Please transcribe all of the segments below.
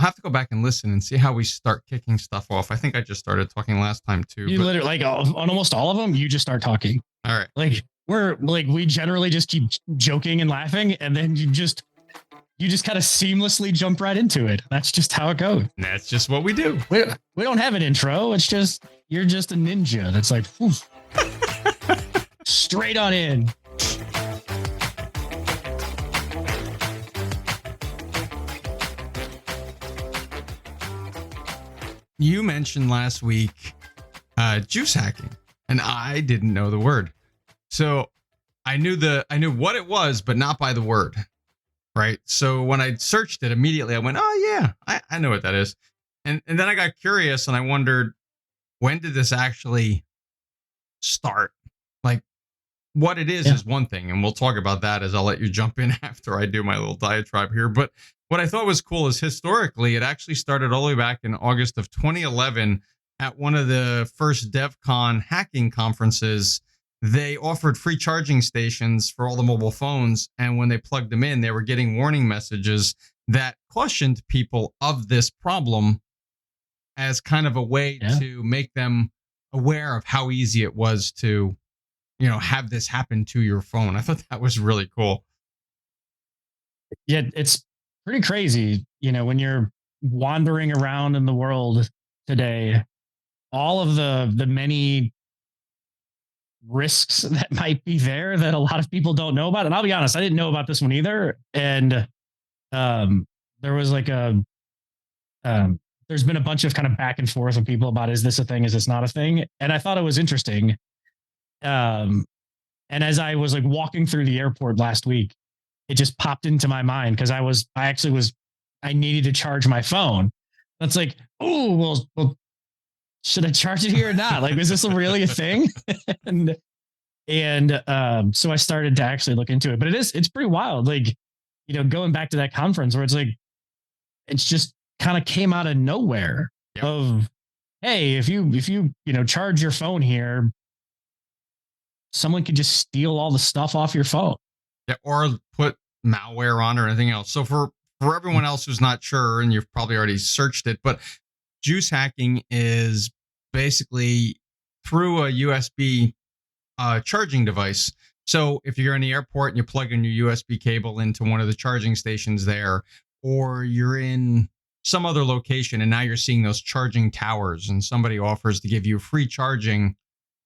have to go back and listen and see how we start kicking stuff off. I think I just started talking last time too. You But literally like on almost all of them, you just start talking. all right. Like we generally just keep joking and laughing, and then you just kind of seamlessly jump right into it. That's just how it goes. That's just what we do. We don't have an intro. It's just you're just a ninja. That's like straight on in. You mentioned last week juice hacking, and I didn't know the word. So I knew what it was, but not by the word. Right. So when I searched it immediately, I went, oh, yeah, I know what that is. And then I got curious and I wondered, when did this actually start? Like, what it is one thing. And we'll talk about that as I'll let you jump in after I do my little diatribe here. But what I thought was cool is historically, it actually started all the way back in August of 2011 at one of the first DEF CON hacking conferences. They offered free charging stations for all the mobile phones. And when they plugged them in, they were getting warning messages that cautioned people of this problem as kind of a way to make them aware of how easy it was to, have this happen to your phone. I thought that was really cool. Yeah, it's pretty crazy. When you're wandering around in the world today, all of the many risks that might be there that a lot of people don't know about. And I'll be honest, I didn't know about this one either. And there was like there's been a bunch of kind of back and forth with people about, is this a thing? Is this not a thing? And I thought it was interesting. And as I was like walking through the airport last week, it just popped into my mind because I needed to charge my phone. That's like, oh, well, should I charge it here or not? Like, is this really a thing? and so I started to actually look into it, but it's pretty wild. Like, going back to that conference where it's like, it's just kind of came out of nowhere of, hey, if you charge your phone here, someone could just steal all the stuff off your phone. Yeah, or put malware on or anything else. So for everyone else who's not sure, and you've probably already searched it, but juice hacking is basically through a USB charging device. So if you're in the airport and you plug in your USB cable into one of the charging stations there, or you're in some other location and now you're seeing those charging towers and somebody offers to give you free charging,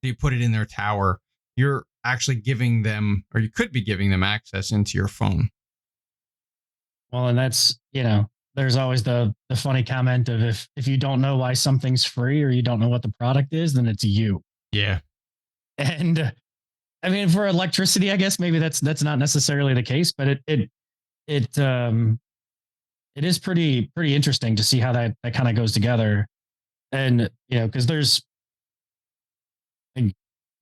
so you put it in their tower, you're actually giving them, or you could be giving them, access into your phone. Well, and that's, there's always the funny comment of if you don't know why something's free or you don't know what the product is, then it's you. Yeah. And I mean, for electricity, I guess maybe that's not necessarily the case, but it is pretty interesting to see how that kind of goes together. And, because there's,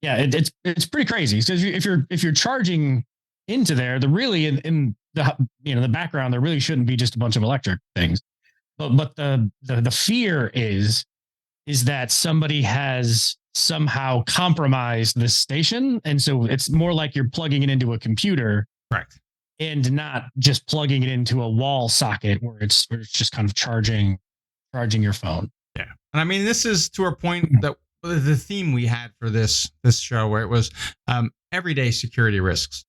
it's pretty crazy because if you're charging into there, the really in the the background, there really shouldn't be just a bunch of electric things, but the fear is that somebody has somehow compromised this station, and so it's more like you're plugging it into a computer, correct, and not just plugging it into a wall socket where it's just kind of charging your phone. Yeah, and I mean, this is to a point that the theme we had for this show, where it was everyday security risks,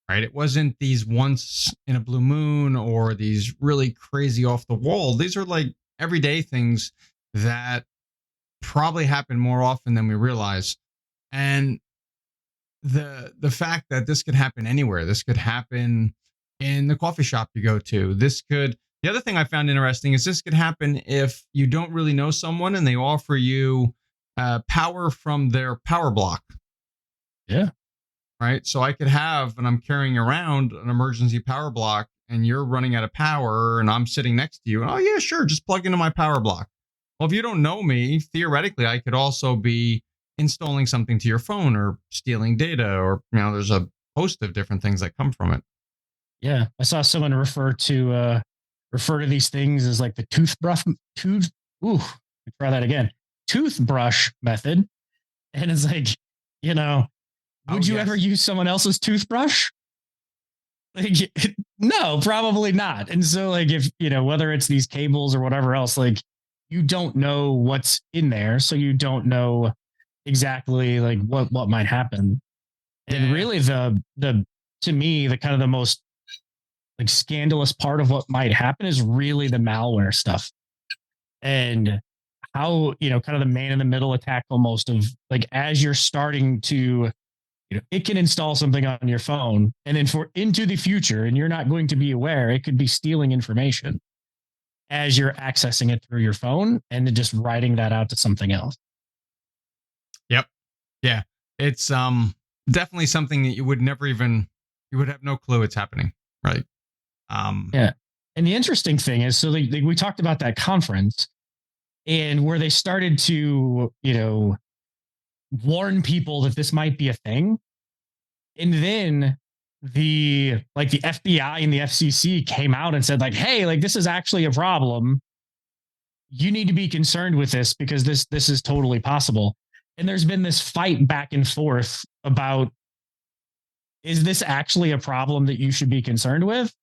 right? It wasn't these once in a blue moon or these really crazy off the wall. These are like everyday things that probably happen more often than we realize. And the fact that this could happen anywhere, this could happen in the coffee shop you go to. The other thing I found interesting is this could happen if you don't really know someone and they offer you power from their power block. Yeah. Right. So I could have, and I'm carrying around an emergency power block and you're running out of power and I'm sitting next to you. And, oh, yeah, sure. Just plug into my power block. Well, if you don't know me, theoretically, I could also be installing something to your phone or stealing data, or, there's a host of different things that come from it. Yeah. I saw someone refer to these things as like the toothbrush method. And it's like, would you ever use someone else's toothbrush? Like, no, probably not. And so, like, if whether it's these cables or whatever else, like, you don't know what's in there, so you don't know exactly like what might happen. And Yeah. really, the to me, the kind of the most like scandalous part of what might happen is really the malware stuff, and how kind of the man in the middle attack almost of like as you're starting to it can install something on your phone, and then for into the future, and you're not going to be aware, it could be stealing information as you're accessing it through your phone and then just writing that out to something else. Yep. Yeah. It's definitely something that you would never even you would have no clue it's happening. Right. Yeah. And the interesting thing is, so we talked about that conference and where they started to, warn people that this might be a thing. And then the FBI and the FCC came out and said like, hey, like this is actually a problem. You need to be concerned with this because this is totally possible. And there's been this fight back and forth about, is this actually a problem that you should be concerned with?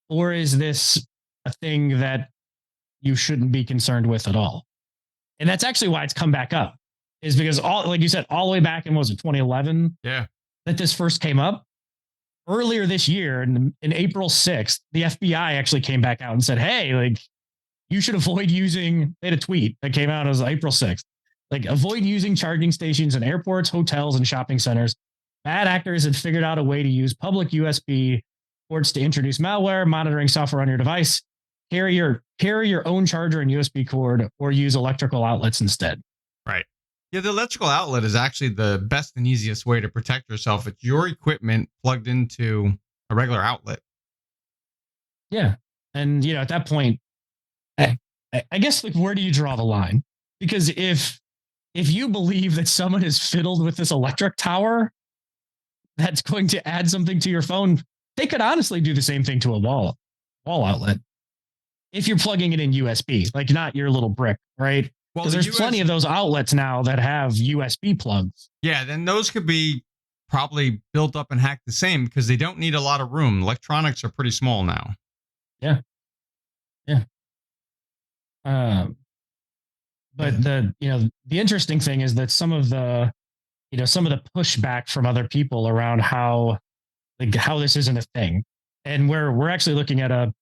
Or is this a thing that you shouldn't be concerned with at all? And that's actually why it's come back up, is because all, like you said, all the way back in, what was it, 2011? Yeah. That this first came up. Earlier this year, in April 6th, the FBI actually came back out and said, hey, like, you should avoid using, they had a tweet that came out as April 6th. Like, avoid using charging stations in airports, hotels, and shopping centers. Bad actors had figured out a way to use public USB ports to introduce malware, monitoring software on your device. Carry your own charger and USB cord, or use electrical outlets instead. Right. Yeah, the electrical outlet is actually the best and easiest way to protect yourself. It's your equipment plugged into a regular outlet. Yeah. And, at that point, I guess, like, where do you draw the line? Because if you believe that someone has fiddled with this electric tower that's going to add something to your phone, they could honestly do the same thing to a wall outlet. If you're plugging it in USB, like not your little brick, right? Well, Because there's plenty of those outlets now that have USB plugs. Yeah, then those could be probably built up and hacked the same because they don't need a lot of room. Electronics are pretty small now. Yeah. Yeah. But the interesting thing is that some of the pushback from other people around how this isn't a thing, and we're actually looking at a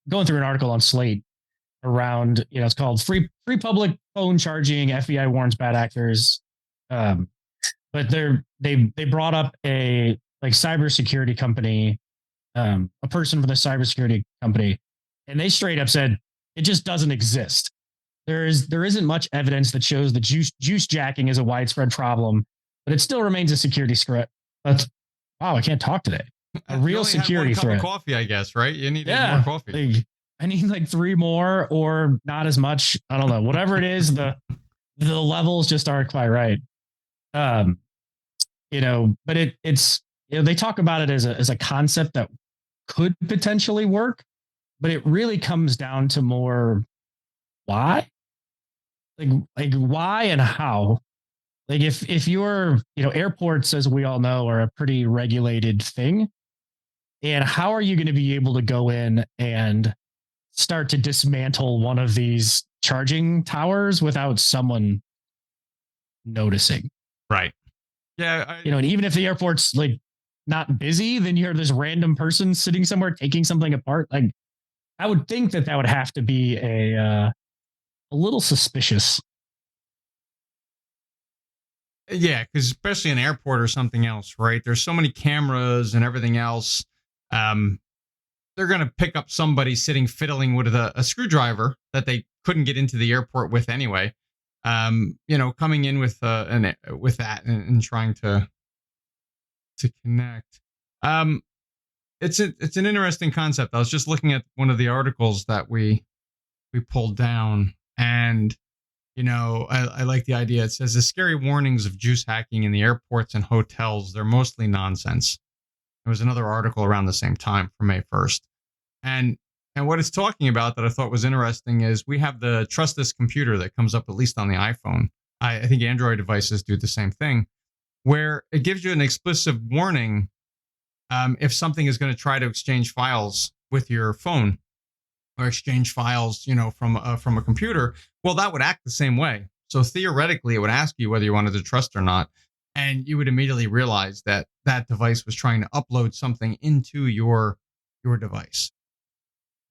going through an article on Slate around, it's called free public phone charging, FBI warns bad actors. But they brought up a cybersecurity company, a person from the cybersecurity company, and they straight up said it just doesn't exist. There isn't much evidence that shows that juice jacking is a widespread problem, but it still remains a security threat. But wow, I can't talk today. A real security threat. Cup of coffee, I guess, right? You need more coffee. I need like 3 more or not as much. I don't know. Whatever it is, the levels just aren't quite right. But it's they talk about it as a concept that could potentially work, but it really comes down to more why, like why and how. Like if you're, airports, as we all know, are a pretty regulated thing. And how are you going to be able to go in and start to dismantle one of these charging towers without someone noticing? Right. Yeah. And even if the airport's like not busy, then you're this random person sitting somewhere taking something apart. Like, I would think that would have to be a little suspicious. Yeah, because especially an airport or something else, right? There's so many cameras and everything else. They're going to pick up somebody sitting fiddling with a screwdriver that they couldn't get into the airport with anyway. Coming in with that and trying to connect. It's an interesting concept. I was just looking at one of the articles that we pulled down, and I like the idea. It says the scary warnings of juice hacking in the airports and hotels, they're mostly nonsense. There was another article around the same time from May 1st. And what it's talking about that I thought was interesting is we have the Trust This Computer that comes up at least on the iPhone. I think Android devices do the same thing, where it gives you an explicit warning if something is going to try to exchange files with your phone or exchange files, from a computer, well, that would act the same way. So theoretically, it would ask you whether you wanted to trust or not, and you would immediately realize that that device was trying to upload something into your device.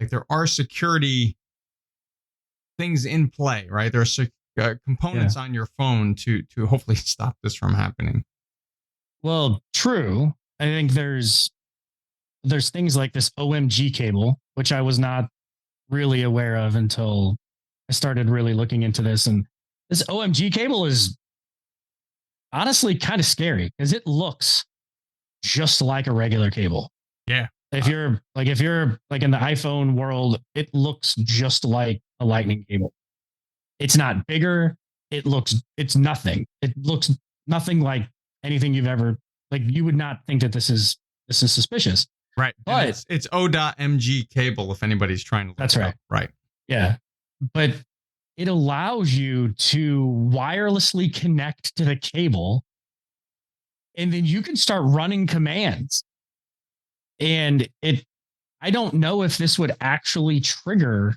Like, there are security things in play, right? There are components on your phone to hopefully stop this from happening. Well, true. I think there's things like this OMG cable, which I was not really aware of until I started really looking into this. And this OMG cable is honestly kind of scary because it looks just like a regular cable. Yeah. If you're like in the iPhone world, it looks just like a lightning cable. It's not bigger. It's nothing. It looks nothing like anything you've ever, like, you would not think that this is suspicious. Right. But it's O.MG cable if anybody's trying to look that's it right. up. Right. Yeah. But it allows you to wirelessly connect to the cable, and then you can start running commands. And I don't know if this would actually trigger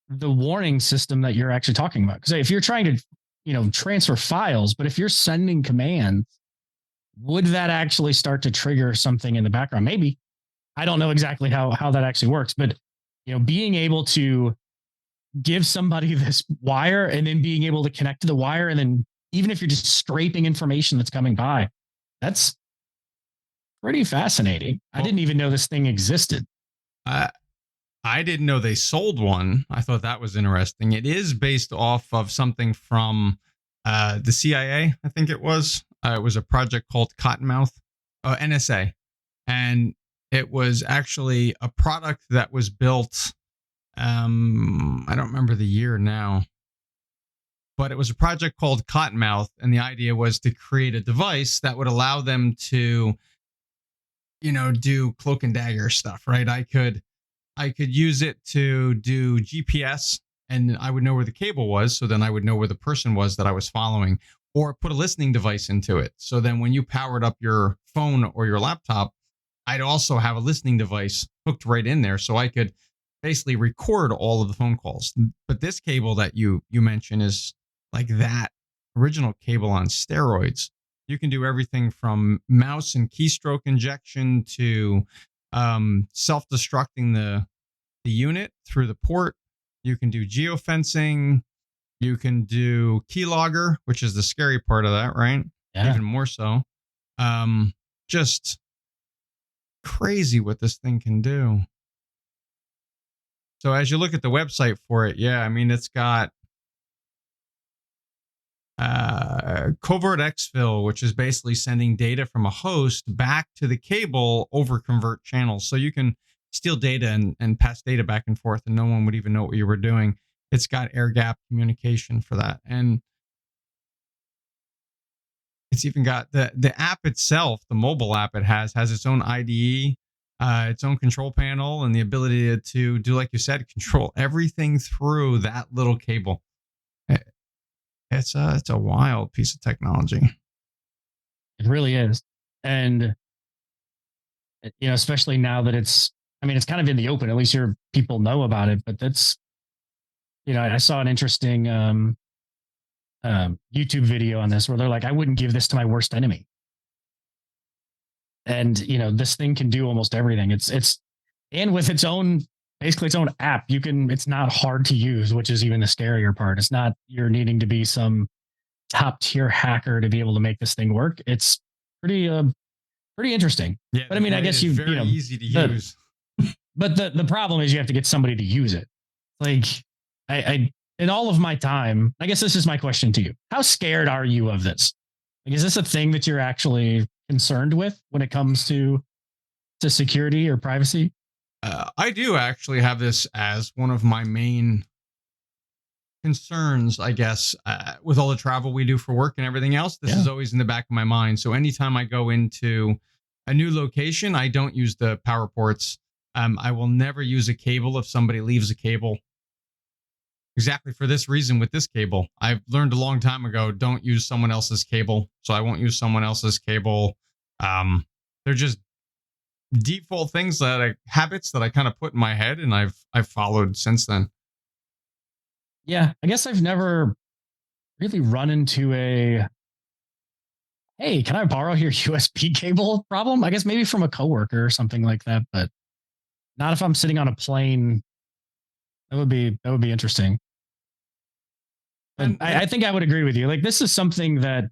the warning system that you're actually talking about. Because if you're trying to, transfer files, but if you're sending commands, would that actually start to trigger something in the background? Maybe. I don't know exactly how that actually works, but being able to give somebody this wire and then being able to connect to the wire, and then even if you're just scraping information that's coming by, that's pretty fascinating. I didn't even know this thing existed. I didn't know they sold one. I thought that was interesting. It is based off of something from the CIA, I think it was. It was a project called Cottonmouth, NSA. And it was actually a product that was built. I don't remember the year now, but it was a project called Cottonmouth. And the idea was to create a device that would allow them to, do cloak and dagger stuff, right? I could use it to do GPS, and I would know where the cable was. So then I would know where the person was that I was following, or put a listening device into it. So then when you powered up your phone or your laptop, I'd also have a listening device hooked right in there. So I could basically record all of the phone calls. But this cable that you mentioned is like that original cable on steroids. You can do everything from mouse and keystroke injection to self-destructing the unit through the port. You can do geofencing. You can do keylogger, which is the scary part of that, right? Yeah. Even more so. Just crazy what this thing can do. So as you look at the website for it, yeah, I mean, it's got covert exfil, which is basically sending data from a host back to the cable over convert channels. So you can steal data and pass data back and forth, and no one would even know what you were doing. It's got air gap communication for that. And it's even got the app itself, the mobile app it has its own IDE, its own control panel, and the ability to do, like you said, control everything through that little cable. It's a wild piece of technology. It really is. And, especially now that it's kind of in the open, at least your people know about it, but that's, I saw an interesting YouTube video on this where they're like, I wouldn't give this to my worst enemy. And, this thing can do almost everything. And with its own app, it's not hard to use, which is even the scarier part. It's not, you're needing to be some top tier hacker to be able to make this thing work. It's pretty interesting. Yeah, but I mean, I guess it's very easy to use. But the problem is you have to get somebody to use it. Like I in all of my time, I guess this is my question to you. How scared are you of this? Like, is this a thing that you're actually concerned with when it comes to security or privacy? I do actually have this as one of my main concerns, I guess, with all the travel we do for work and everything else. This is always in the back of my mind. So anytime I go into a new location, I don't use the power ports. I will never use a cable if somebody leaves a cable. Exactly for this reason with this cable. I've learned a long time ago, don't use someone else's cable. So I won't use someone else's cable. They're just default things habits that I kind of put in my head, and I've followed since then. Yeah, I guess I've never really run into a hey, can I borrow your USB cable problem? I guess maybe from a coworker or something like that, but not if I'm sitting on a plane. That would be interesting. But I think I would agree with you. Like this is something that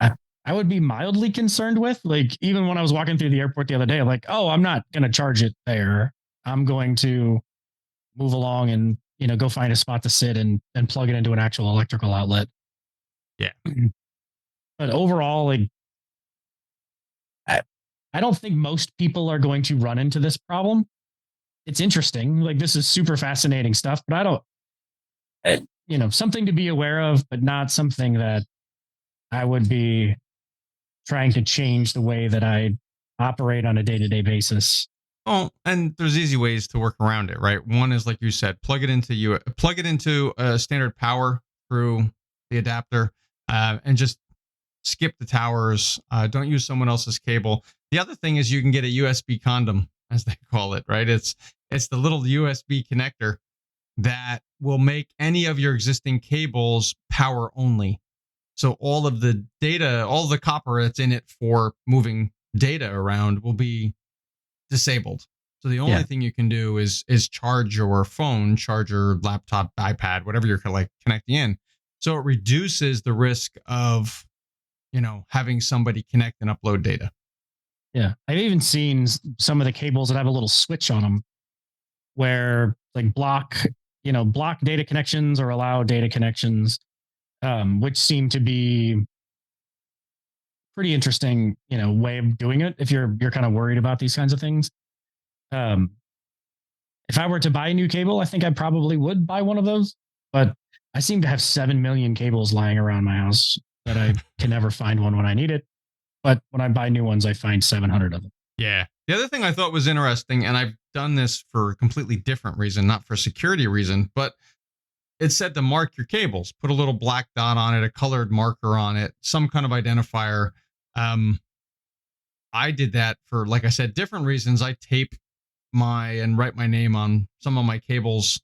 I, I would be mildly concerned with. Like even when I was walking through the airport the other day, like, oh, I'm not going to charge it there. I'm going to move along and go find a spot to sit and plug it into an actual electrical outlet. Yeah. But overall, like I, I don't think most people are going to run into this problem. It's interesting. Like this is super fascinating stuff, but I don't, something to be aware of, but not something that I would be trying to change the way that I operate on a day-to-day basis. Oh, and there's easy ways to work around it, right? One is like you said, plug it into a standard power through the adapter, and just skip the towers. Don't use someone else's cable. The other thing is you can get a USB condom, as they call it, right? It's the little USB connector that will make any of your existing cables power only. So all of the data, all the copper that's in it for moving data around will be disabled. So the only thing you can do is charge your phone, charge your laptop, iPad, whatever you're connecting in. So it reduces the risk of, having somebody connect and upload data. Yeah. I've even seen some of the cables that have a little switch on them where like block data connections or allow data connections, which seem to be pretty interesting, way of doing it. If you're kind of worried about these kinds of things. If I were to buy a new cable, I think I probably would buy one of those, but I seem to have 7 million cables lying around my house that I can never find one when I need it. But when I buy new ones, I find 700 of them. Yeah. The other thing I thought was interesting, and I've done this for a completely different reason, not for security reason, but it said to mark your cables, put a little black dot on it, a colored marker on it, some kind of identifier. I did that for, like I said, different reasons. I tape and write my name on some of my cables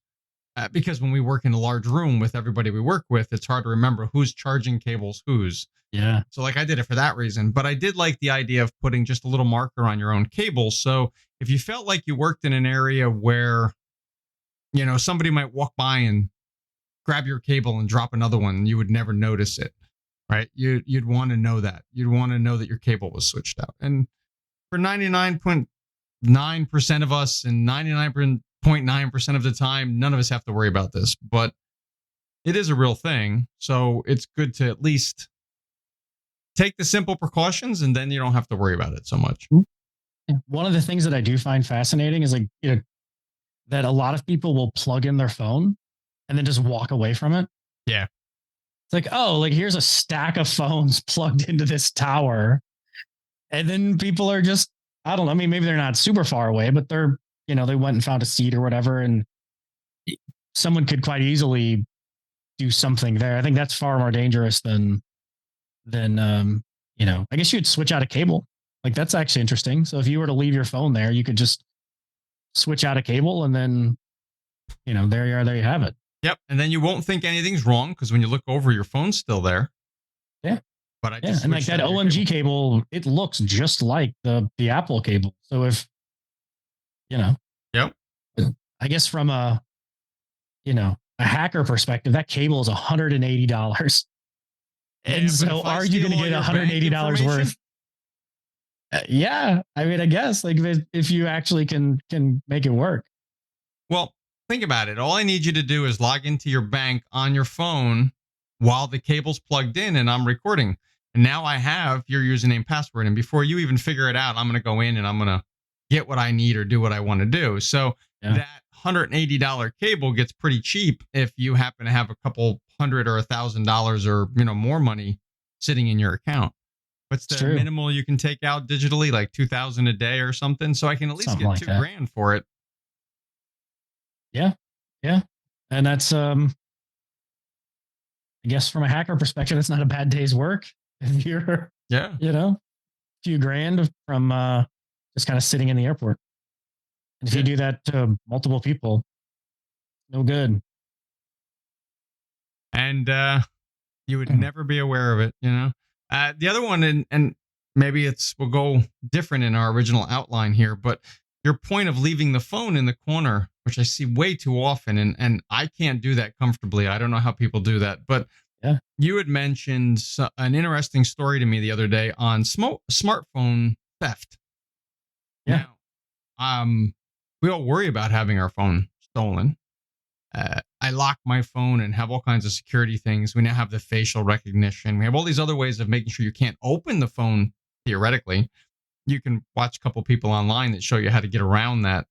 because when we work in a large room with everybody we work with, it's hard to remember who's charging cables, who's. Yeah. So I did it for that reason, but I did like the idea of putting just a little marker on your own cable. So if you felt like you worked in an area where, somebody might walk by and grab your cable and drop another one, you would never notice it, right? You'd want to know that. You'd want to know that your cable was switched out. And for 99.9% of us and 99.9% of the time, none of us have to worry about this, but it is a real thing. So it's good to at least take the simple precautions, and then you don't have to worry about it so much. One of the things that I do find fascinating is that a lot of people will plug in their phone and then just walk away from it. Yeah. It's like, oh, here's a stack of phones plugged into this tower. And then people are just, I don't know, I mean, maybe they're not super far away, but they're, they went and found a seat or whatever. And someone could quite easily do something there. I think that's far more dangerous than I guess you'd switch out a cable. Like that's actually interesting. So if you were to leave your phone there, you could just switch out a cable and then, there you are, there you have it. Yep. And then you won't think anything's wrong because when you look over, your phone's still there. Yeah. But I just and like that OMG cable, it looks just like the Apple cable. So if, Yep. I guess from a hacker perspective, that cable is $180. And so are you going to get $180 worth? Yeah. I mean, I guess if you actually can make it work. Well, think about it. All I need you to do is log into your bank on your phone while the cable's plugged in and I'm recording. And now I have your username and password. And before you even figure it out, I'm going to go in and I'm going to get what I need or do what I want to do. So that $180 cable gets pretty cheap if you happen to have a couple $100 or $1,000 or, more money sitting in your account. What's the minimal you can take out digitally? Like $2,000 a day or something. So I can at least get $2,000 for it. Yeah. Yeah. And that's, I guess from a hacker perspective, it's not a bad day's work. If you're, a few grand from, just kind of sitting in the airport. And if you do that to multiple people, no good. And you would never be aware of it, you know? The other one, and maybe we'll go different in our original outline here, but your point of leaving the phone in the corner, which I see way too often, and I can't do that comfortably. I don't know how people do that, but you had mentioned an interesting story to me the other day on smartphone theft. Yeah. Now, we all worry about having our phone stolen. I lock my phone and have all kinds of security things. We now have the facial recognition. We have all these other ways of making sure you can't open the phone theoretically. You can watch a couple people online that show you how to get around that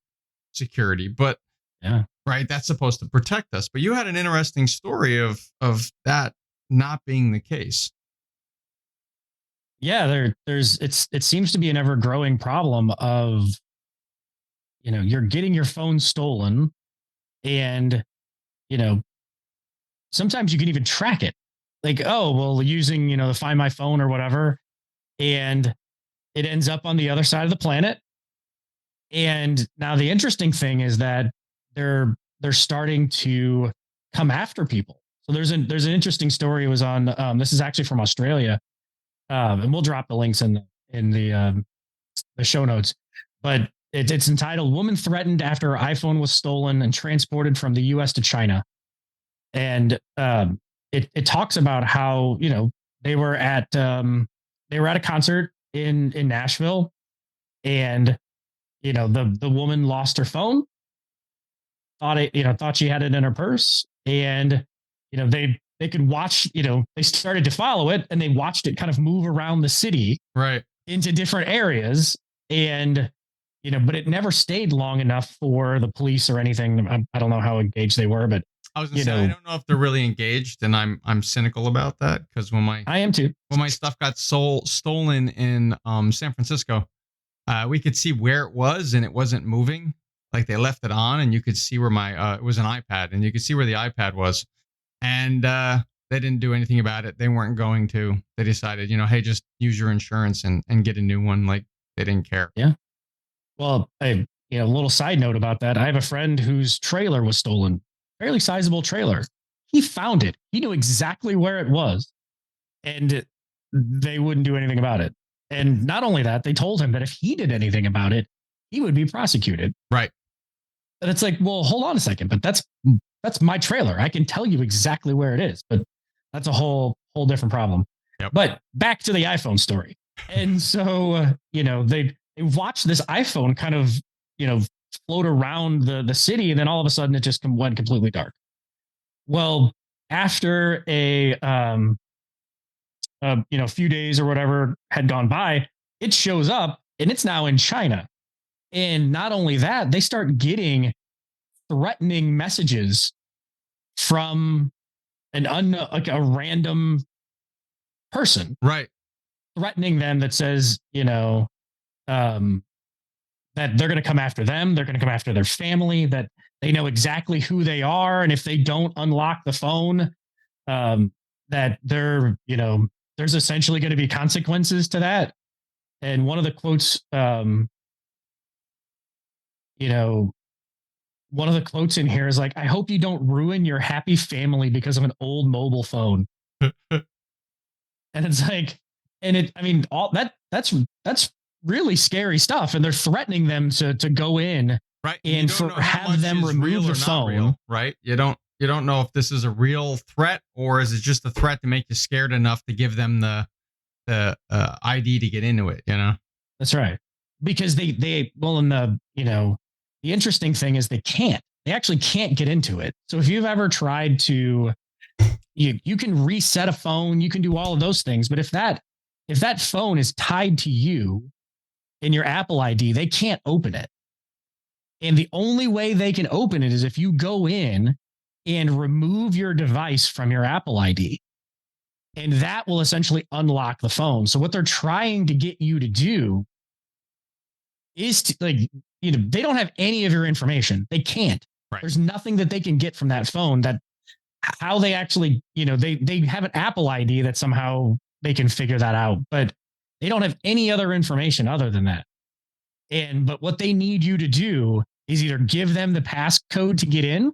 security. But right, that's supposed to protect us. But you had an interesting story of that not being the case. Yeah, it seems to be an ever growing problem of, you're getting your phone stolen, and sometimes you can even track it. Like, oh, well, using, the Find My Phone or whatever, and it ends up on the other side of the planet. And now the interesting thing is that they're starting to come after people. So there's an interesting story. It was on this is actually from Australia, and we'll drop the links in the show notes. But it's entitled "Woman Threatened After Her iPhone Was Stolen and Transported from the U.S. to China," and it talks about how they were at a concert in Nashville, and the woman lost her phone, thought she had it in her purse, and they could watch, they started to follow it, and they watched it kind of move around the city, right, into different areas, and but it never stayed long enough for the police or anything. I don't know how engaged they were, but I was gonna say, I don't know if they're really engaged, and I'm cynical about that, because when my stuff got stolen in San Francisco, we could see where it was, and it wasn't moving. Like, they left it on, and you could see where it was an iPad, and you could see where the iPad was, and they didn't do anything about it. They weren't going to. They decided, hey, just use your insurance and get a new one. Like, they didn't care. Yeah. Well, a little side note about that. I have a friend whose trailer was stolen, fairly sizable trailer. He found it. He knew exactly where it was, and they wouldn't do anything about it. And not only that, they told him that if he did anything about it, he would be prosecuted. Right. And it's like, well, hold on a second, but that's my trailer. I can tell you exactly where it is, but that's a whole different problem. Yep. But back to the iPhone story. And so, they watched this iPhone kind of, float around the city, and then all of a sudden it just went completely dark. Well, after a few days or whatever had gone by, it shows up, and it's now in China. And not only that, they start getting threatening messages from a random person, right, threatening them, that says, that they're going to come after them. They're going to come after their family, that they know exactly who they are. And if they don't unlock the phone, that there's essentially going to be consequences to that. And one of the quotes, one of the quotes in here is like, "I hope you don't ruin your happy family because of an old mobile phone." And it's like, all that's really scary stuff. And they're threatening them to go in, right, and have them remove the phone. Real, right. You don't know if this is a real threat, or is it just a threat to make you scared enough to give them the ID to get into it. That's right. Because the interesting thing is they actually can't get into it. So if you've ever tried to, you can reset a phone, you can do all of those things. But if that phone is tied to you in your Apple ID, they can't open it. And the only way they can open it is if you go in and remove your device from your Apple ID. And that will essentially unlock the phone. So what they're trying to get you to do is to, they don't have any of your information. They can't. Right. There's nothing that they can get from that phone, that how they actually, they have an Apple ID that somehow they can figure that out, but they don't have any other information other than that. But what they need you to do is either give them the passcode to get in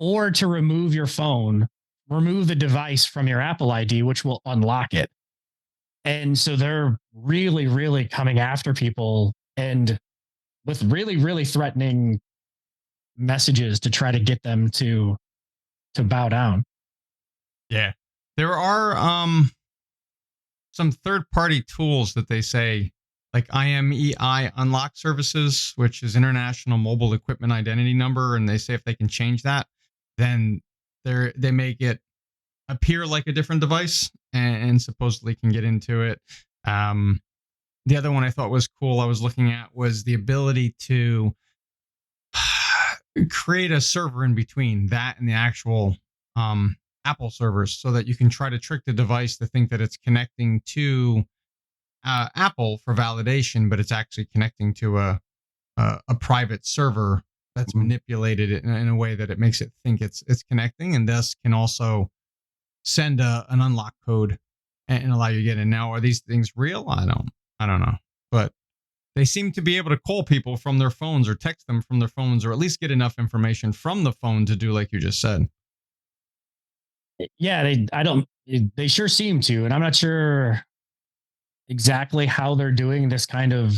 or to remove your phone, remove the device from your Apple ID, which will unlock it. And so they're really, really coming after people and with really, really threatening messages to try to get them to bow down. Yeah. There are some third-party tools that they say, like IMEI unlock services, which is International Mobile Equipment Identity Number, and they say if they can change that, then they make it appear like a different device and supposedly can get into it. The other one I thought was cool I was looking at was the ability to create a server in between that and the actual Apple servers so that you can try to trick the device to think that it's connecting to Apple for validation, but it's actually connecting to a private server that's manipulated it in a way that it makes it think it's connecting, and thus can also send an unlock code and allow you to get in. Now, are these things real? I don't know, but they seem to be able to call people from their phones or text them from their phones, or at least get enough information from the phone to do like you just said. Yeah, they sure seem to, and I'm not sure exactly how they're doing this kind of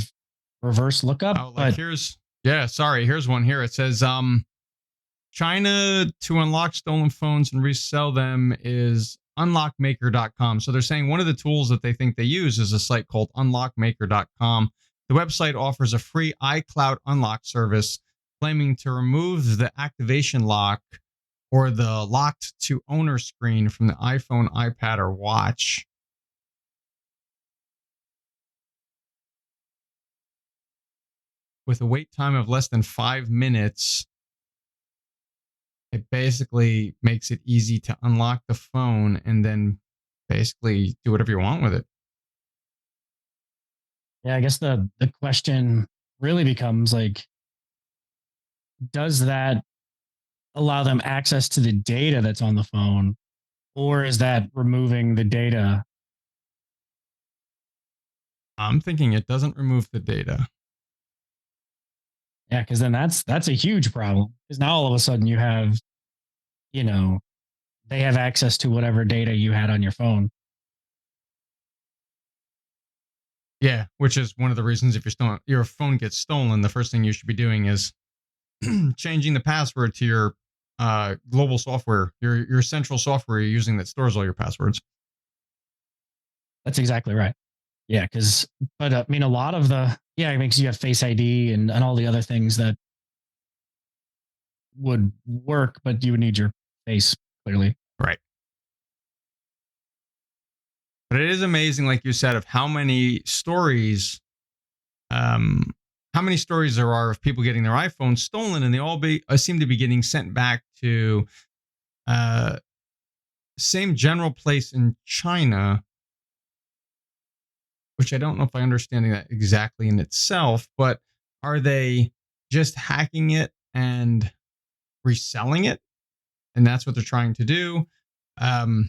reverse lookup. Oh, like But here's one here. It says China to unlock stolen phones and resell them is unlockmaker.com. So they're saying one of the tools that they think they use is a site called unlockmaker.com. The website offers a free iCloud unlock service claiming to remove the activation lock or the locked to owner screen from the iPhone, iPad, or watch. With a wait time of less than 5 minutes, it basically makes it easy to unlock the phone and then basically do whatever you want with it. yeah, I guess the question really becomes like, does that allow them access to the data that's on the phone, or is that removing the data? I'm thinking it doesn't remove the data. Yeah, because then that's a huge problem. Because now all of a sudden you have, you know, they have access to whatever data you had on your phone. Yeah, which is one of the reasons if your phone gets stolen, the first thing you should be doing is changing the password to your global software, your central software you're using that stores all your passwords. That's exactly right. Yeah, but I mean, a lot of it makes you have Face ID and all the other things that would work, but you would need your face clearly. Right. But it is amazing, like you said, of um, how many stories there are of people getting their iPhones stolen, and they all seem to be getting sent back to uh, same general place in China, which I don't know if I understand that exactly in itself, but are they just hacking it and reselling it? And that's what they're trying to do. Um,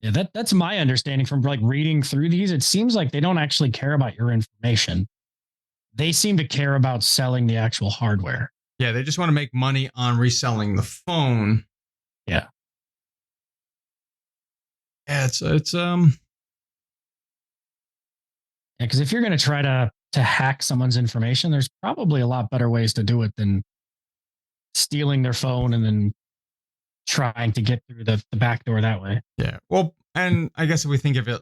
Yeah, that's my understanding from like reading through these. It seems like they don't actually care about your information. They seem to care about selling the actual hardware. yeah, they just want to make money on reselling the phone. Yeah. Yeah, it's Yeah, because if you're going to try to hack someone's information, there's probably a lot better ways to do it than stealing their phone and then trying to get through the back door that way. yeah. Well, and I guess if we think of it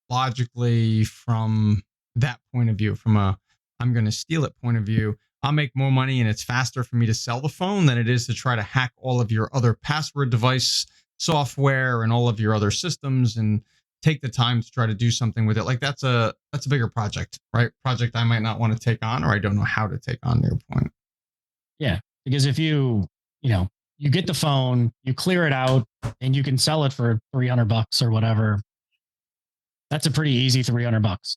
logically from that point of view, from a I'm going to steal it point of view, I'll make more money and it's faster for me to sell the phone than it is to try to hack all of your other password device software and all of your other systems and take the time to try to do something with it. Like that's a bigger project, right? Project I might not want to take on, or I don't know how to take on, your point. Yeah, because if you get the phone, you clear it out, and you can sell it for $300 or whatever. That's a pretty easy $300.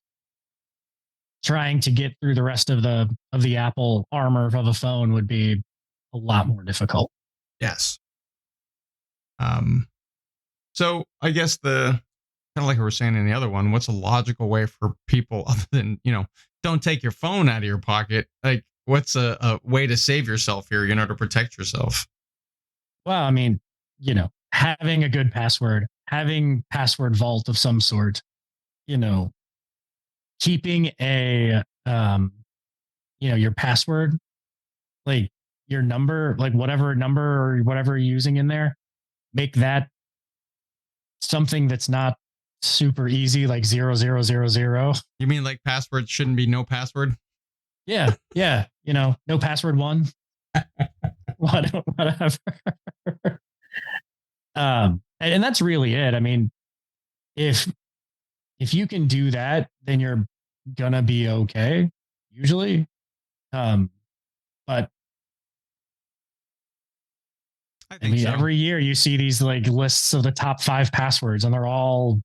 Trying to get through the rest of the Apple armor of a phone would be a lot more difficult. Yes. So I guess the kind of like we were saying in the other one, what's a logical way for people other than, don't take your phone out of your pocket. Like, what's a way to save yourself here, to protect yourself? Well, I mean, having a good password, having password vault of some sort, you know, keeping your password, like your number, like whatever number or whatever you're using in there, make that something that's not super easy, like 0000. You mean like password shouldn't be no password? Yeah. Yeah. No password one, whatever. And that's really it. I mean, if you can do that, then you're gonna be okay, usually. But I I think mean, so. every year you see these like lists of the top 5 passwords, and they're all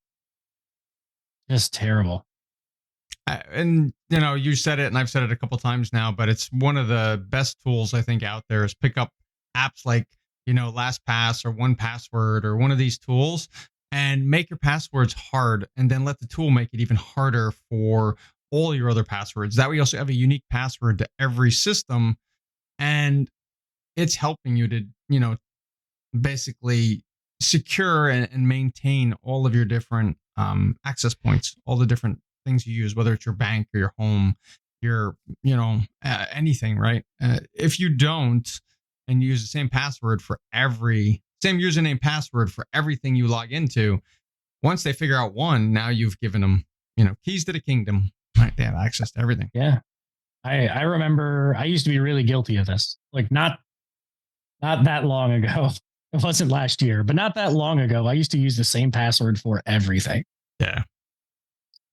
just terrible. And you said it, and I've said it a couple times now, but it's one of the best tools I think out there is pick up apps like LastPass or 1Password or one of these tools, and make your passwords hard, and then let the tool make it even harder for all your other passwords. That way, you also have a unique password to every system, and it's helping you to basically secure and maintain all of your different access points, all the different things you use, whether it's your bank or your home, your, anything, right? If you don't, and use the same password for same username password for everything you log into, once they figure out one, now you've given them, keys to the kingdom, right? They have access to everything. Yeah. I remember I used to be really guilty of this. Like not that long ago. It wasn't last year, but not that long ago. I used to use the same password for everything. Yeah.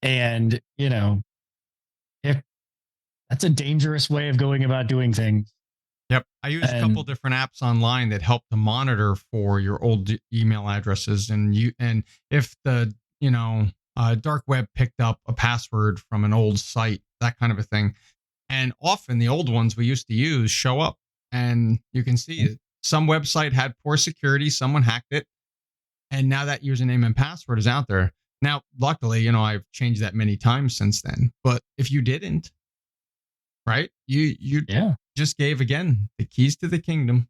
And, if that's a dangerous way of going about doing things. Yep. I use a couple different apps online that help to monitor for your old email addresses, and if the, dark web picked up a password from an old site, that kind of a thing. And often the old ones we used to use show up, and you can see it. Some website had poor security, someone hacked it, and now that username and password is out there. Now, luckily, I've changed that many times since then. But if you didn't, right, you just gave again the keys to the kingdom.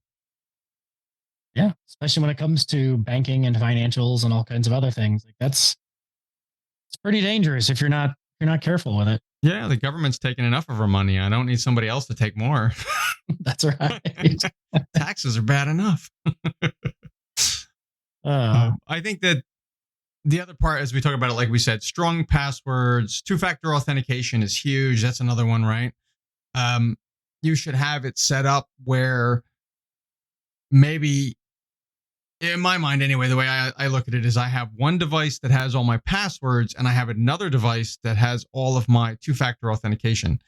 Yeah, especially when it comes to banking and financials and all kinds of other things. Like it's pretty dangerous if you're not careful with it. Yeah, the government's taking enough of our money. I don't need somebody else to take more. That's right. Taxes are bad enough. I think that the other part, as we talk about it, like we said, strong passwords, two-factor authentication is huge. That's another one, right? You should have it set up where maybe, in my mind anyway, the way I look at it is I have one device that has all my passwords, and I have another device that has all of my two-factor authentication.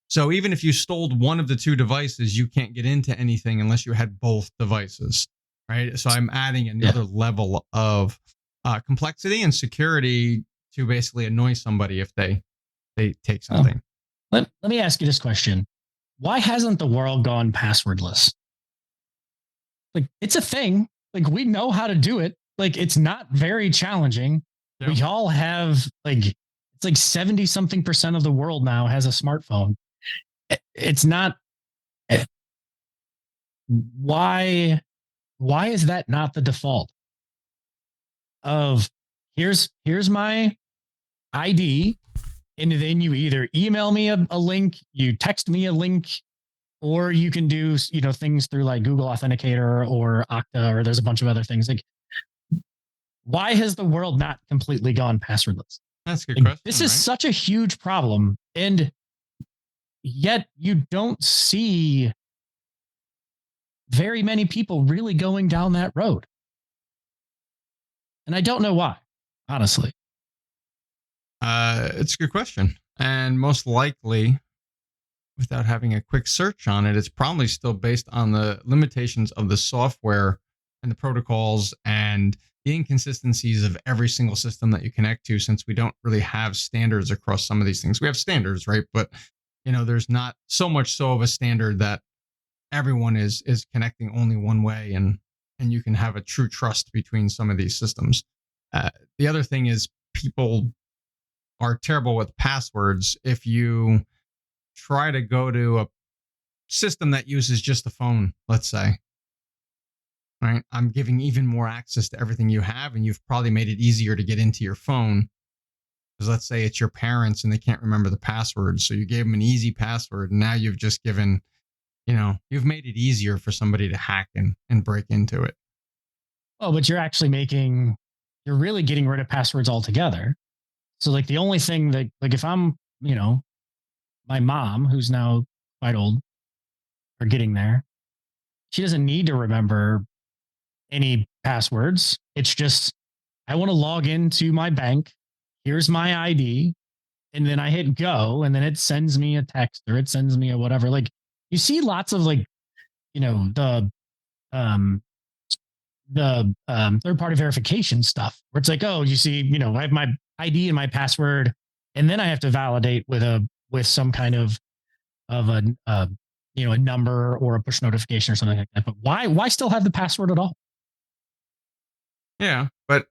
So even if you stole one of the two devices, you can't get into anything unless you had both devices, right? So I'm adding another level of complexity and security to basically annoy somebody if they take something. Let me ask you this question. Why hasn't the world gone passwordless? Like, it's a thing. Like, we know how to do it. Like, it's not very challenging. Yep. We all have, like, it's like 70 something % of the world now has a smartphone. It's not. Why is that not the default? Of here's my ID, and then you either email me a link, you text me a link, or you can do things through like Google Authenticator or Okta, or there's a bunch of other things. Like, why has the world not completely gone passwordless? That's a good question. This is such a huge problem, and yet you don't see very many people really going down that road. And I don't know why, honestly. It's a good question. And most likely, without having a quick search on it, it's probably still based on the limitations of the software and the protocols and the inconsistencies of every single system that you connect to, since we don't really have standards across some of these things. We have standards, right? But, there's not so much so of a standard that everyone is connecting only one way, and you can have a true trust between some of these systems. The other thing is people are terrible with passwords. If you try to go to a system that uses just the phone, let's say, right? I'm giving even more access to everything you have, and you've probably made it easier to get into your phone. Because let's say it's your parents and they can't remember the password. So you gave them an easy password. And now you've just given, you've made it easier for somebody to hack and break into it. Oh, but you're really getting rid of passwords altogether. So like the only thing that, like if I'm, my mom, who's now quite old or getting there, she doesn't need to remember any passwords. It's just, I want to log into my bank. Here's my ID. And then I hit go, and then it sends me a text or it sends me a whatever. Like you see lots of like, um, third party verification stuff where it's like, oh, you see, I have my ID and my password, and then I have to validate with some kind of a number or a push notification or something like that. But why still have the password at all? Yeah, but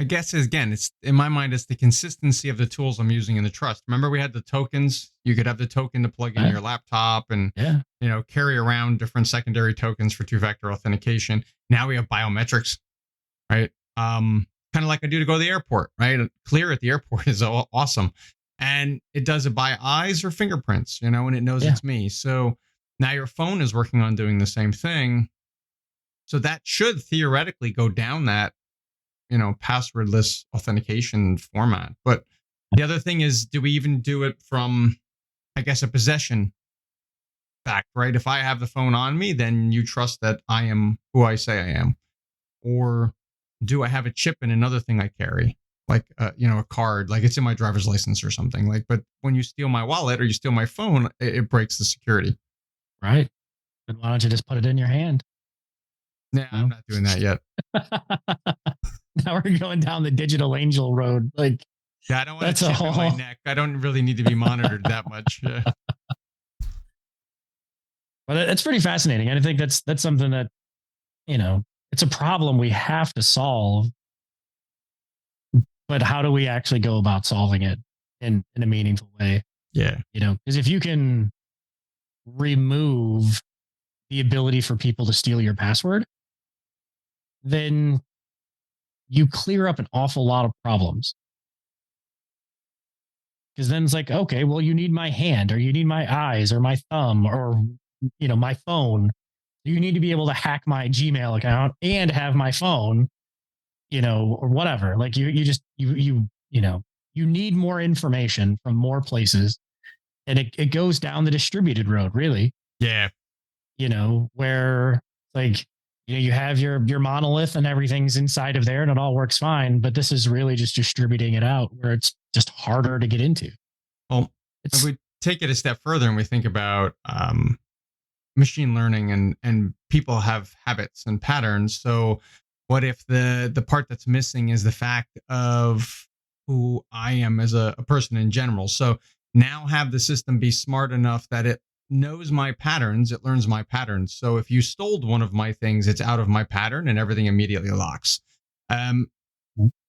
I guess again, it's in my mind, it's the consistency of the tools I'm using and the trust. Remember, we had the tokens. You could have the token to plug in your laptop and carry around different secondary tokens for two-factor authentication. Now we have biometrics, right? Kind of like I do to go to the airport, right? Clear at the airport is awesome, and it does it by eyes or fingerprints, and it knows it's me. So now your phone is working on doing the same thing. So that should theoretically go down that passwordless authentication format. But the other thing is, do we even do it from, I guess, a possession fact, right? If I have the phone on me, then you trust that I am who I say I am. Or do I have a chip in another thing I carry? Like, a card, like it's in my driver's license or something. Like, but when you steal my wallet or you steal my phone, it breaks the security. Right. Then why don't you just put it in your hand? Yeah, I'm not doing that yet. Now we're going down the digital angel road. Like, yeah, I don't want to chip in my neck. I don't really need to be monitored that much. Yeah. But it's pretty fascinating. And I think that's something that, it's a problem we have to solve. But how do we actually go about solving it in a meaningful way? Yeah. Because if you can remove the ability for people to steal your password, then you clear up an awful lot of problems. Because then it's like, okay, well, you need my hand or you need my eyes or my thumb or, my phone. You need to be able to hack my Gmail account and have my phone, or whatever. Like you need more information from more places. And it goes down the distributed road, really. Yeah. Where like, you have your monolith and everything's inside of there and it all works fine. But this is really just distributing it out where it's just harder to get into. Well, if we take it a step further and we think about machine learning and people have habits and patterns. So what if the part that's missing is the fact of who I am as a person in general? So now have the system be smart enough that it knows my patterns, it learns my patterns. So if you stole one of my things, it's out of my pattern and everything immediately locks. Then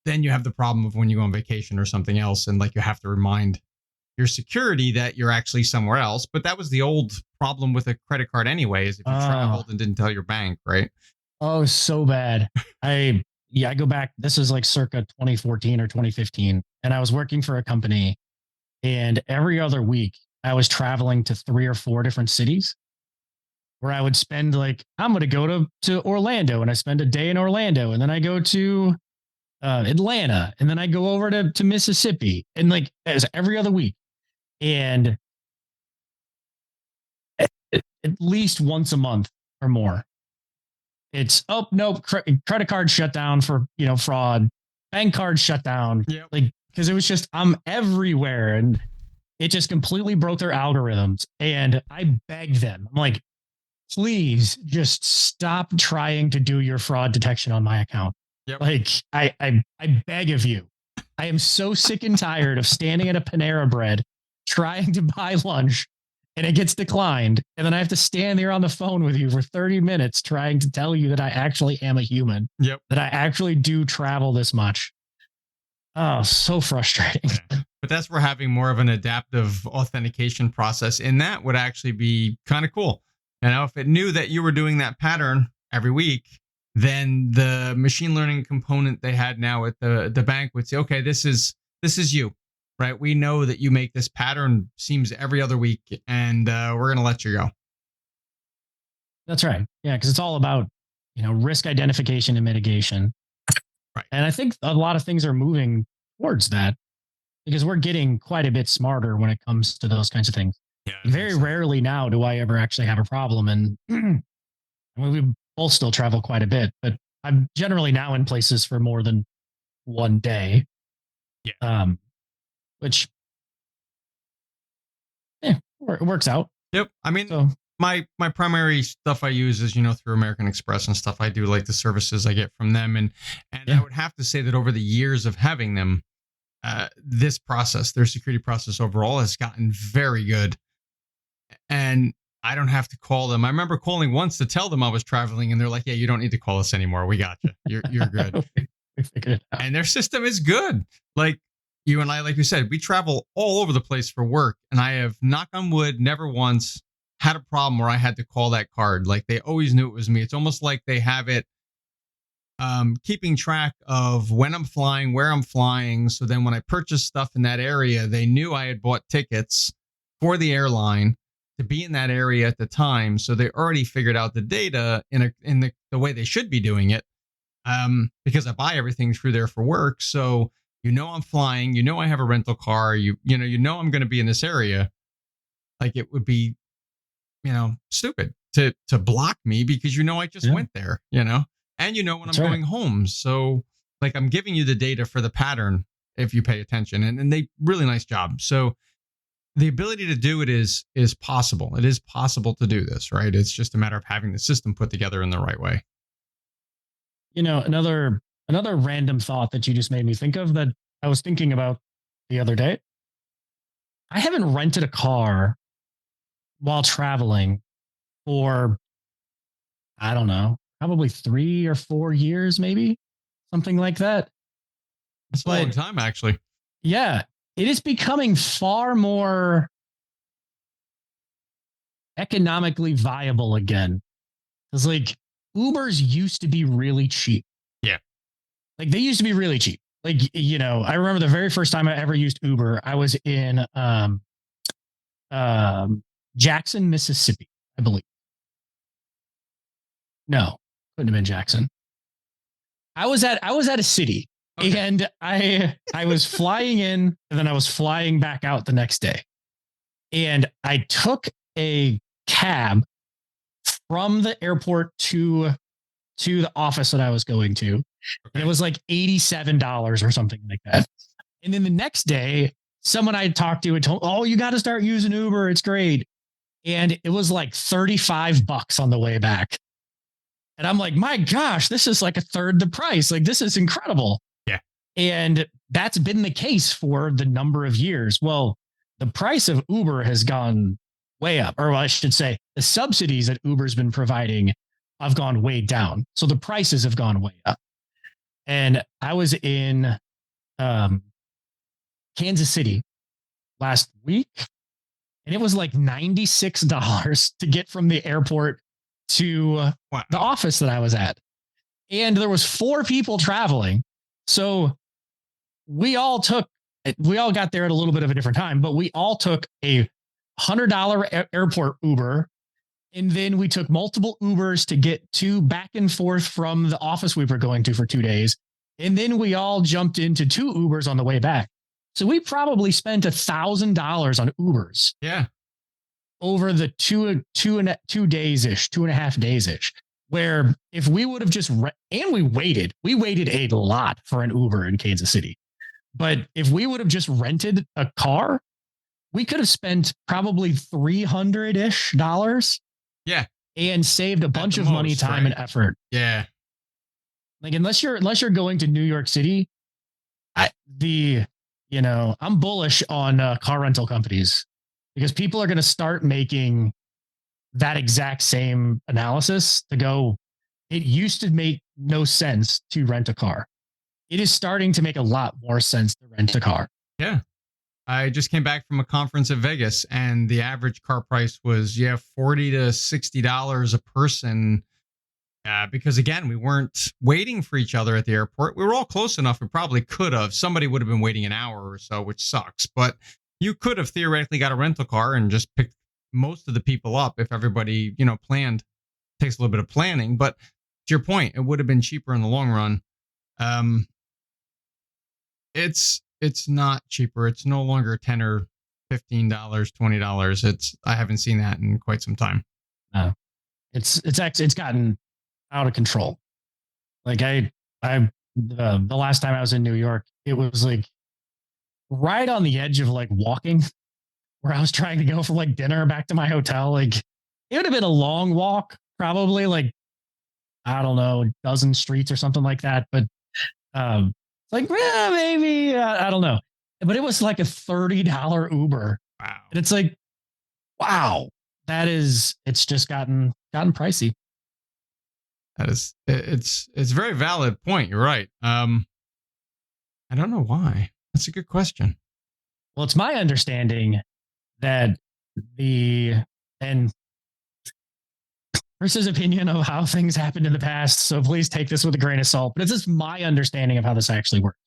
you have the problem of when you go on vacation or something else, and like you have to remind your security that you're actually somewhere else. But that was the old problem with a credit card anyways, if you traveled and didn't tell your bank, right? Oh, so bad. I go back, this is like circa 2014 or 2015, and I was working for a company, and every other week I was traveling to 3 or 4 different cities where I would spend like, I'm going to go to Orlando, and I spend a day in Orlando, and then I go to Atlanta, and then I go over to Mississippi, and like as every other week. And at least once a month or more, it's, oh, nope, credit card shut down for, fraud, bank card shut down. Yep. Like, because it was just, I'm everywhere. And it just completely broke their algorithms. And I begged them, I'm like, please just stop trying to do your fraud detection on my account. Yep. Like, I beg of you. I am so sick and tired of standing at a Panera Bread trying to buy lunch and it gets declined. And then I have to stand there on the phone with you for 30 minutes trying to tell you that I actually am a human. Yep. That I actually do travel this much. Oh, so frustrating. But that's where having more of an adaptive authentication process in that would actually be kind of cool. If it knew that you were doing that pattern every week, then the machine learning component they had now at the bank would say, okay, this is you, right? We know that you make this pattern seems every other week, and we're gonna let you go. That's right. Yeah, because it's all about risk identification and mitigation. Right. And I think a lot of things are moving towards that because we're getting quite a bit smarter when it comes to those kinds of things. Yeah. Very rarely now do I ever actually have a problem. And we both still travel quite a bit, but I'm generally now in places for more than one day. Yeah. Which works out. Yep. I mean, so, my primary stuff I use is, through American Express and stuff. I do like the services I get from them. And I would have to say that over the years of having them, this process, their security process overall, has gotten very good. And I don't have to call them. I remember calling once to tell them I was traveling, and they're like, yeah, you don't need to call us anymore. We got you. You're good. And their system is good. Like you and I, like you said, we travel all over the place for work. And I have, knock on wood, never once had a problem where I had to call that card. Like they always knew it was me. It's almost like they have it keeping track of when I'm flying, where I'm flying. So then when I purchased stuff in that area, they knew I had bought tickets for the airline to be in that area at the time. So they already figured out the data in the way they should be doing it, because I buy everything through there for work. So I'm flying, I have a rental car, I'm going to be in this area. Like it would be, stupid to block me because I just went there, and when That's I'm going home. So like I'm giving you the data for the pattern if you pay attention, and they really nice job. So the ability to do it is possible. It is possible to do this, right? It's just a matter of having the system put together in the right way. Another random thought that you just made me think of that I was thinking about the other day. I haven't rented a car while traveling for, I don't know, probably 3 or 4 years, maybe something like that. It's a long time, actually. Yeah, it is becoming far more economically viable again. It's like Ubers used to be really cheap. Yeah. Like they used to be really cheap. Like, I remember the very first time I ever used Uber, I was in Jackson, Mississippi, I believe. No, couldn't have been Jackson. I was at a city, okay. And I was flying in and then I was flying back out the next day. And I took a cab from the airport to the office that I was going to. Okay. And it was like $87 or something like that. And then the next day, someone I talked to had told, oh, you got to start using Uber. It's great. And it was like $35 on the way back. And I'm like, my gosh, this is like a third the price. Like, this is incredible. Yeah. And that's been the case for the number of years. Well, the price of Uber has gone way up, or I should say the subsidies that Uber's been providing have gone way down. So the prices have gone way up. And I was in Kansas City last week, and it was like $96 to get from the airport to the office that I was at. And there was 4 people traveling. So we all got there at a little bit of a different time, but we all took a $100 airport Uber. And then we took multiple Ubers to get back and forth from the office we were going to for 2 days. And then we all jumped into 2 Ubers on the way back. So we probably spent $1,000 on Ubers. Yeah. Over the 2 days-ish, 2.5 days-ish, where if we would have just, and we waited a lot for an Uber in Kansas City. But if we would have just rented a car, we could have spent probably $300-ish. Yeah. And saved a bunch of money, time, and effort. Yeah. Like, unless you're going to New York City, I'm bullish on car rental companies, because people are going to start making that exact same analysis to go, it used to make no sense to rent a car. It is starting to make a lot more sense to rent a car. Yeah. I just came back from a conference at Vegas, and the average car price was $40 to $60 a person. Because again, we weren't waiting for each other at the airport. We were all close enough. We probably could have. Somebody would have been waiting an hour or so, which sucks. But you could have theoretically got a rental car and just picked most of the people up if everybody, planned. Takes a little bit of planning, but to your point, it would have been cheaper in the long run. It's not cheaper. It's no longer $10 or $15, $20. I haven't seen that in quite some time. It's gotten out of control. Like the last time I was in New York, it was like right on the edge of like walking, where I was trying to go for like dinner back to my hotel. Like it would have been a long walk, probably like, I don't know, a dozen streets or something like that. But it's like, maybe, I don't know. But it was like a $30 Uber. Wow. And it's like, wow, it's just gotten pricey. It's a very valid point. You're right. I don't know why. That's a good question. Well, it's my understanding that and Chris's opinion of how things happened in the past, so please take this with a grain of salt, but it's just my understanding of how this actually works,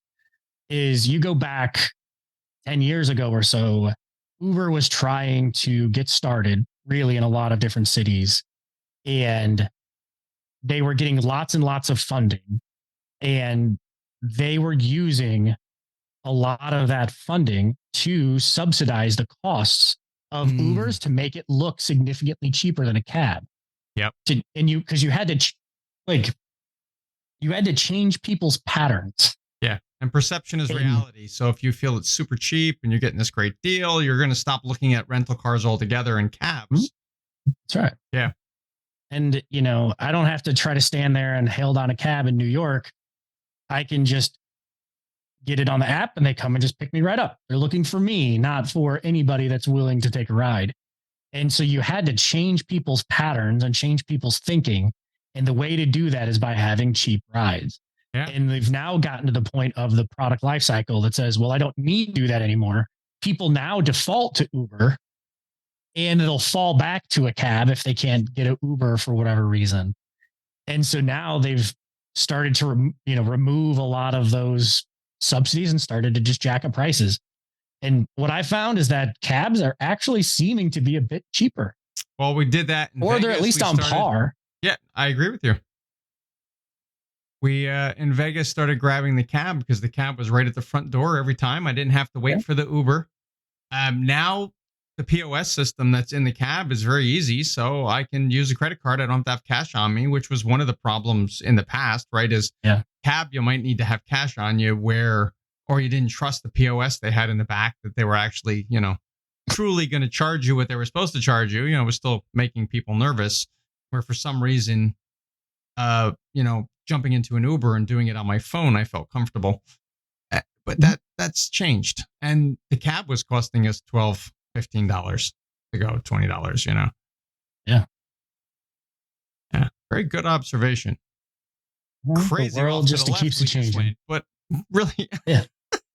is you go back 10 years ago or so, Uber was trying to get started really in a lot of different cities, and they were getting lots and lots of funding, and they were using a lot of that funding to subsidize the costs of Ubers to make it look significantly cheaper than a cab. Yep. Because you had to change people's patterns. Yeah. And perception is reality. So if you feel it's super cheap and you're getting this great deal, you're going to stop looking at rental cars altogether and cabs. That's right. Yeah. And, I don't have to try to stand there and hail down a cab in New York. I can just get it on the app and they come and just pick me right up. They're looking for me, not for anybody that's willing to take a ride. And so you had to change people's patterns and change people's thinking. And the way to do that is by having cheap rides. Yeah. And they've now gotten to the point of the product life cycle that says, well, I don't need to do that anymore. People now default to Uber, and it'll fall back to a cab if they can't get an Uber for whatever reason. And so now they've started to remove a lot of those subsidies and started to just jack up prices. And what I found is that cabs are actually seeming to be a bit cheaper. Well, we did that in or Vegas. They're at least on par. Yeah, I agree with you. We in Vegas started grabbing the cab because the cab was right at the front door every time. I didn't have to wait for the Uber. Now the POS system that's in the cab is very easy, so I can use a credit card. I don't have to have cash on me, which was one of the problems in the past, right? Is cab, you might need to have cash on you or you didn't trust the POS they had in the back that they were actually, truly going to charge you what they were supposed to charge you. It was still making people nervous, where for some reason, jumping into an Uber and doing it on my phone, I felt comfortable. But that's changed. And the cab was costing us $12, $15 to go, $20, Yeah. Yeah. Very good observation. Well, crazy. The world just keeps it changing. But really, yeah,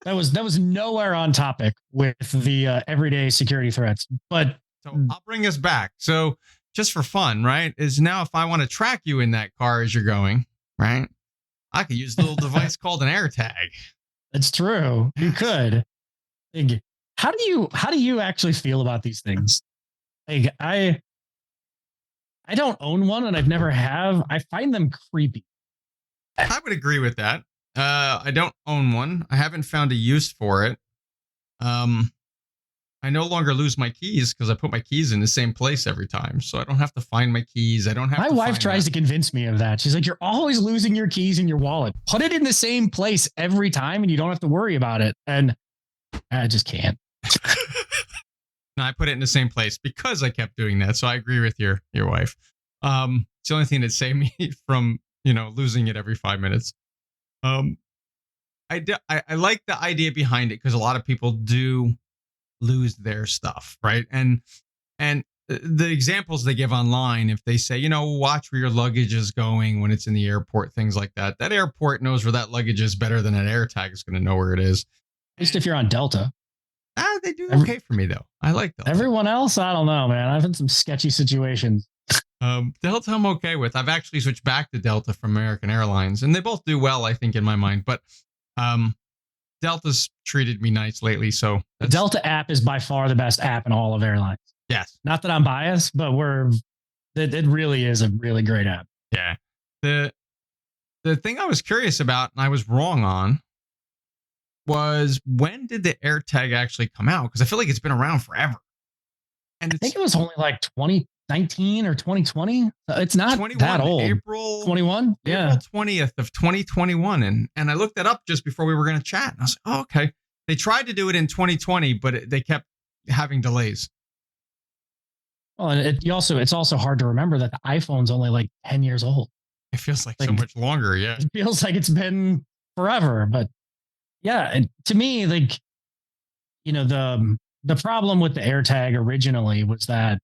that was nowhere on topic with the everyday security threats. But so I'll bring us back. So just for fun, right? Is now if I want to track you in that car as you're going, right? I could use a little device called an AirTag. That's true. You could. How do you actually feel about these things? Like I don't own one and I've never have. I find them creepy. I would agree with that. I don't own one. I haven't found a use for it. I no longer lose my keys because I put my keys in the same place every time. So I don't have to find my keys. I don't have My wife tries to convince me of that. She's like, you're always losing your keys in your wallet. Put it in the same place every time and you don't have to worry about it. And I just can't. No, I put it in the same place because I kept doing that. So I agree with your wife. It's the only thing that saved me from, losing it every 5 minutes. I like the idea behind it because a lot of people do lose their stuff, right? And the examples they give online, if they say, watch where your luggage is going when it's in the airport, things like that. That airport knows where that luggage is better than an AirTag is going to know where it is. At least if you're on Delta. They do okay for me though. I like Delta. Everyone else, I don't know, man. I've had some sketchy situations. Delta I'm okay with. I've actually switched back to Delta from American Airlines, and they both do well, I think, in my mind. But Delta's treated me nice lately, so the Delta app is by far the best app in all of airlines. Yes. Not that I'm biased, but it really is a really great app. Yeah. The thing I was curious about, and I was wrong on, was when did the AirTag actually come out? Because I feel like it's been around forever. And I think it was only like 2019 or 2020. It's not that old. April 21? Yeah. April 20th of 2021. And I looked that up just before we were going to chat. And I was like, oh, okay. They tried to do it in 2020, but they kept having delays. Well, and it's also hard to remember that the iPhone's only like 10 years old. It feels like so much longer. Yeah. It feels like it's been forever. But yeah, and to me, like, you know, the problem with the AirTag originally was that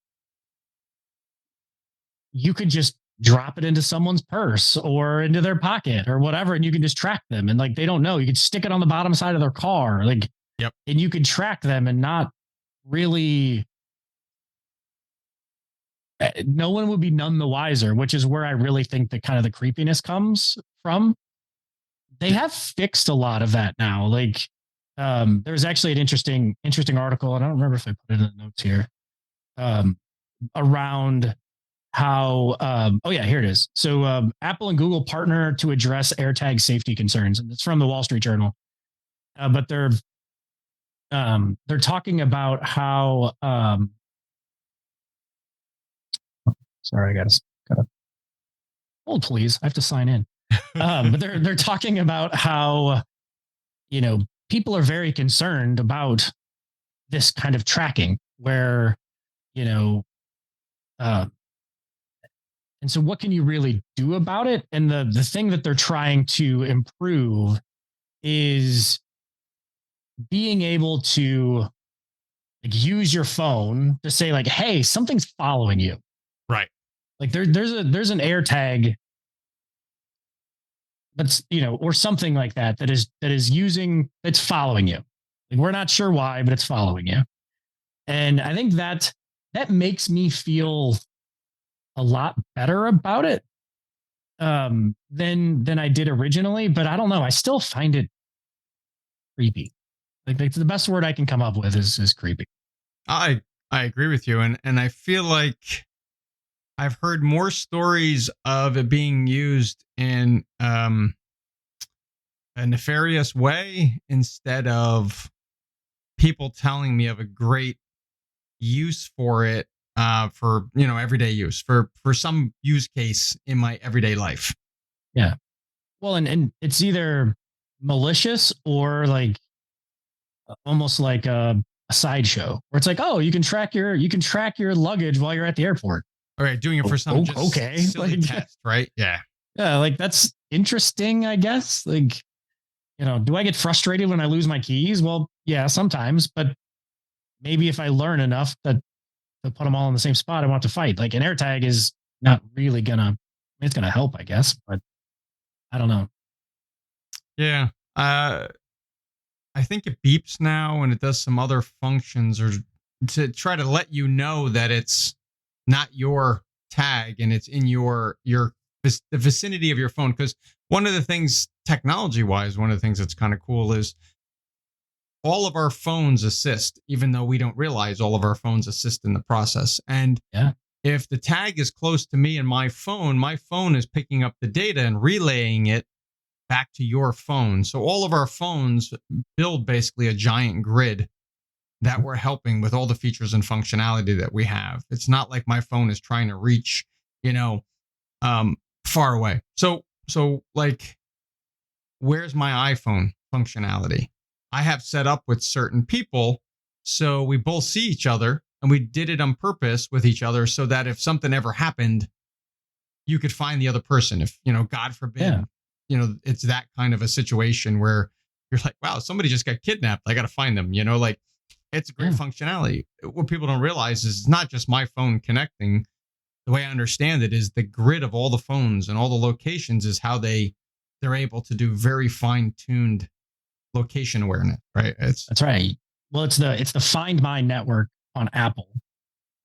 you could just drop it into someone's purse or into their pocket or whatever, and you can just track them. And like, they don't know. You could stick it on the bottom side of their car, like, yep. And you could track them and not really. No one would be none the wiser, which is where I really think that kind of the creepiness comes from. They have fixed a lot of that now. Like, there's actually an interesting article, and I don't remember if I put it in the notes here, around how, oh yeah, here it is. So Apple and Google partner to address AirTag safety concerns. And it's from the Wall Street Journal. But they're talking about how, sorry, I gotta hold, please. I have to sign in. But they're talking about how, you know, people are very concerned about this kind of tracking where, you know, and so what can you really do about it? And the thing that they're trying to improve is being able to like use your phone to say like, hey, something's following you. Right. Like there's an AirTag that's, you know, or something like that it's following you. Like we're not sure why, but it's following you. And I think that makes me feel a lot better about it than I did originally. But I don't know. I still find it creepy. Like the best word I can come up with is creepy. I agree with you. And I feel like I've heard more stories of it being used in a nefarious way instead of people telling me of a great use for it, for, you know, everyday use, for some use case in my everyday life. Yeah. Well, and it's either malicious or like almost like a sideshow where it's like, oh, you can track your luggage while you're at the airport. All right, doing it for some okay, silly test, right? Yeah. Yeah, like that's interesting, I guess. Like, you know, do I get frustrated when I lose my keys? Well, yeah, sometimes, but maybe if I learn enough to put them all in the same spot, I want to fight. Like an AirTag is not really it's gonna help, I guess, but I don't know. Yeah. I think it beeps now and it does some other functions or to try to let you know that it's not your tag and it's in the vicinity of your phone. Because one of the things technology wise, one of the things that's kind of cool is all of our phones assist, even though we don't realize all of our phones assist in the process. And if the tag is close to me and my phone is picking up the data and relaying it back to your phone. So all of our phones build basically a giant grid that we're helping with all the features and functionality that we have. It's not like my phone is trying to reach, you know, far away. So like, where's my iPhone functionality? I have set up with certain people, so we both see each other, and we did it on purpose with each other so that if something ever happened, you could find the other person. If, you know, God forbid, you know, it's that kind of a situation where you're like, wow, somebody just got kidnapped. I got to find them, you know, like it's a great functionality. What people don't realize is it's not just my phone connecting. The way I understand it is the grid of all the phones and all the locations is how they're able to do very fine-tuned location awareness, right? That's right. well, it's the Find My network on Apple,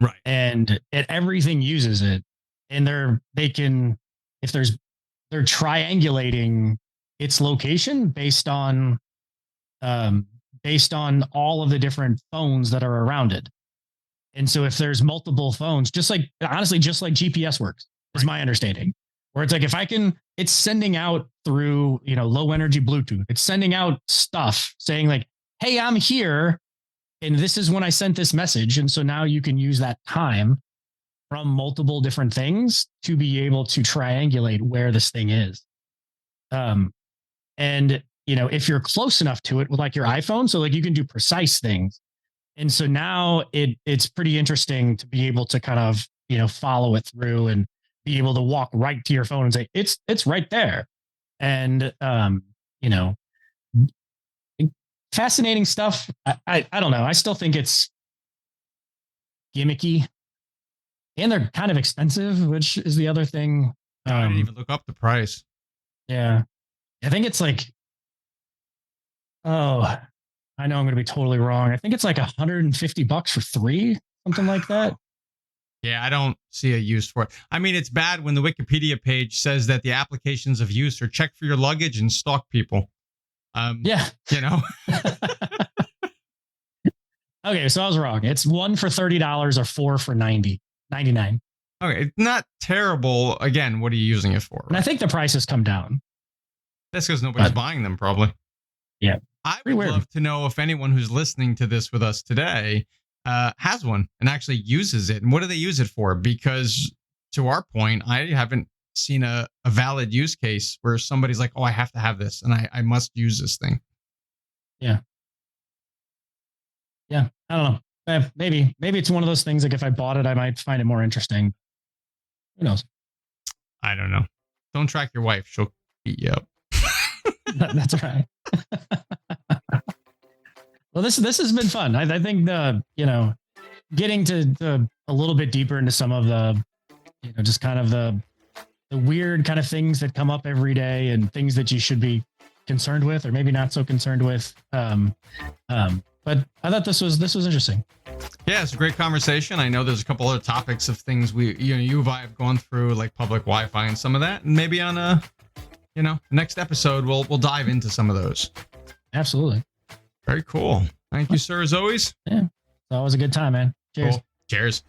Right. and everything uses it, and they're triangulating its location based on all of the different phones that are around it. And so if there's multiple phones, just like GPS works, is my understanding. Where it's like it's sending out through, low energy Bluetooth. It's sending out stuff saying like, hey, I'm here. And this is when I sent this message. And so now you can use that time from multiple different things to be able to triangulate where this thing is. And if you're close enough to it with like your iPhone, so like you can do precise things. And so now it's pretty interesting to be able to kind of, follow it through and be able to walk right to your phone and say, it's right there. And, fascinating stuff. I don't know. I still think it's gimmicky, and they're kind of expensive, which is the other thing. I didn't even look up the price. Yeah. I think it's like, oh, I know I'm going to be totally wrong. I think it's like $150 for 3, something like that. Yeah, I don't see a use for it. I mean, it's bad when the Wikipedia page says that the applications of use are check for your luggage and stalk people. Yeah. Okay, so I was wrong. It's 1 for $30 or 4 for $99. Okay, it's not terrible. Again, what are you using it for? Right? And I think the prices come down. That's because nobody's buying them, probably. Yeah. I would love to know if anyone who's listening to this with us today has one and actually uses it. And what do they use it for? Because to our point, I haven't seen a valid use case where somebody's like, oh, I have to have this and I must use this thing. Yeah. Yeah. I don't know. Maybe it's one of those things like if I bought it, I might find it more interesting. Who knows? I don't know. Don't track your wife. She'll beat you up. That's right. Well, this has been fun. I think getting to a little bit deeper into some of the, just kind of the weird kind of things that come up every day and things that you should be concerned with or maybe not so concerned with. But I thought this was interesting. Yeah, it's a great conversation. I know there's a couple other topics of things you and I have gone through, like public Wi-Fi and some of that, and maybe on a next episode we'll dive into some of those. Absolutely. Very cool. Thank you, sir, as always. Yeah, it's always a good time, man. Cheers. Cool. Cheers.